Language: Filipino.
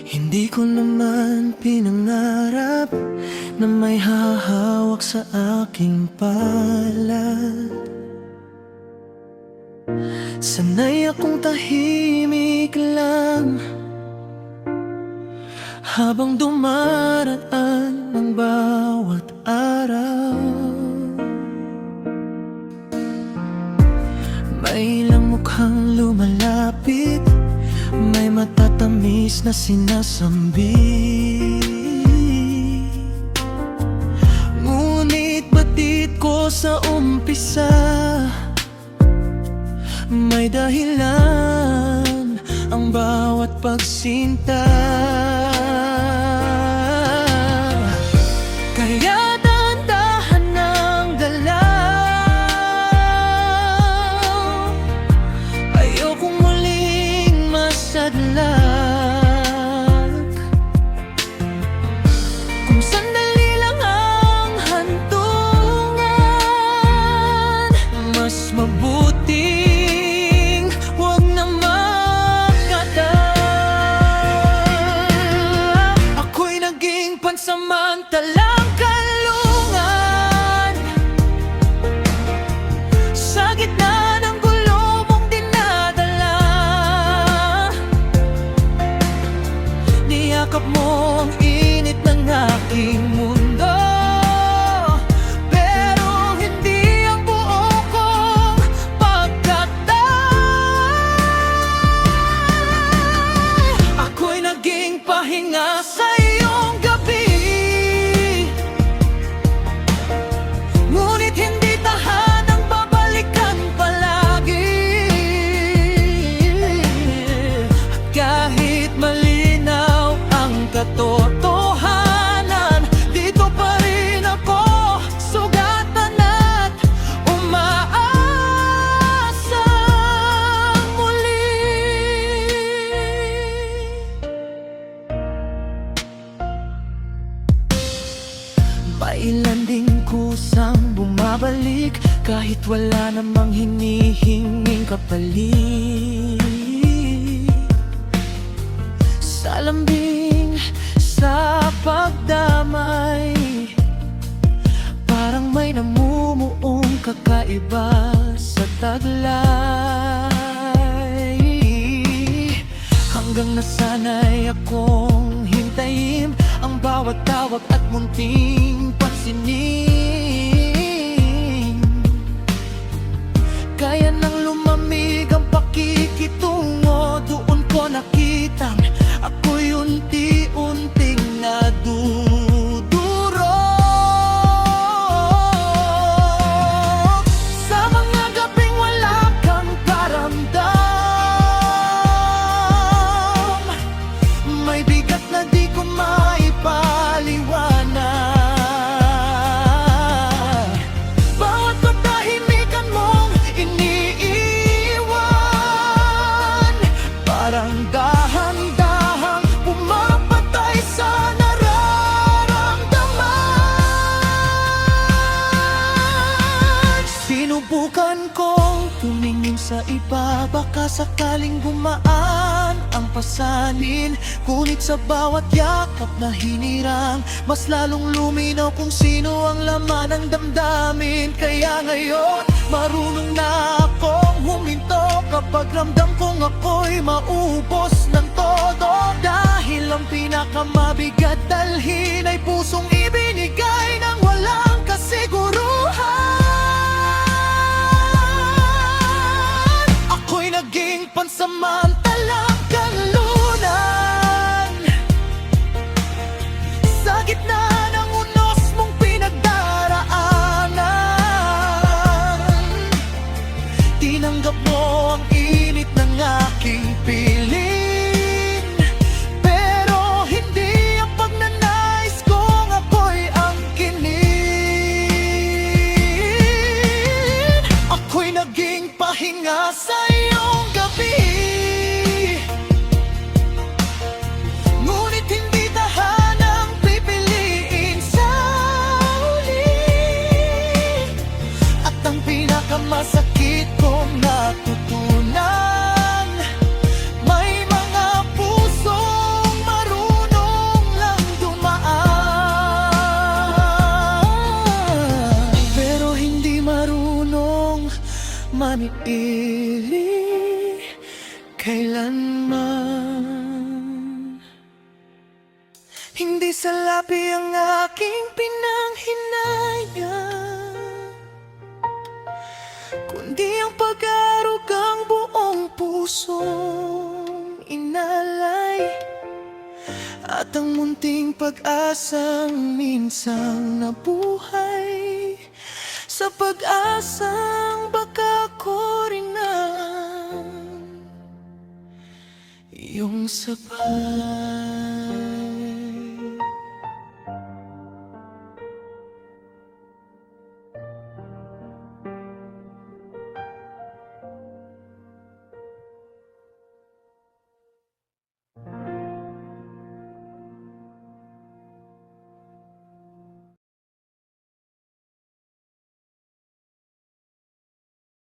Hindi ko naman pinangarap na may hahawak sa aking palad. Sanay akong tahimik lang habang dumaraan ang bawat araw. May ilang mukhang lumalapit, may matatamis na sinasambi. Ngunit batid ko sa umpisa, may dahilan ang bawat pagsinta. Kaya dahan-dahan ng galaw, ayokong muling masadlak. Kung sandali lang ang hantungan, mas mabuting huwag na magkadal. Ako'y naging pansamantalang kalungan sa gitna ng gulo mong dinadala. Niyakap mo ang init ng aking mundo, pero hindi ang buo kong pagkatay. Ako'y naging pahinga sa iyong gabi, ngunit hindi tahanang babalikan palagi. At kahit malinaw ang katotohanan, dito pa rin ako sugatan at umaasang muli. Pailan ding kusang bumabalik, kahit wala namang hinihinging kapalit. Sa lambing, sa pagdamay, parang may namumuong kakaiba sa taglay. Hanggang nasanay akong hintayin ang bawat tawag at munting pansinin. Kaya nang lumamig ang pakikitungo, doon ko nakitang ako'y unti-unting nadudurog. Sa mga gabing wala kang karamdam, may bigat na di ko maipaliwanag. Bawat katahimikan mong iniiwan, parang dahan-dahang pumapatay sa nararamdaman. Sinubukan kong tumingin sa iba, baka sakaling gumaan ang pasanin. Ngunit sa bawat yakap na hinirang, mas lalong luminaw kung sino ang laman ng damdamin. Kaya ngayon, marunong na akong huminto kapag ramdam kong ako'y maubos ng todo. Dahil ang pinakamabigat dalhin ay pusong ibinigay ng walang kasiguruhan. Ako'y naging pansamantalang kanlunan sa gitna ng unos mong pinagdaraanan. Tinanggap mo ang init ng aking piling, pero hindi ang pagnanais kong ako'y angkinin. Ako'y naging pahinga sa iyong gabi, ngunit hindi tahanang pipiliin sa huli. At ang pinakamasakit kong natutunan, may mga pusong maru salapi ang aking pinanghinayang, kundi ang pag-aaruga ang buong pusong inalay, at ang munting pag-asang minsang nabuhay, sa pag-asang baka ko rin ang iyong sapat.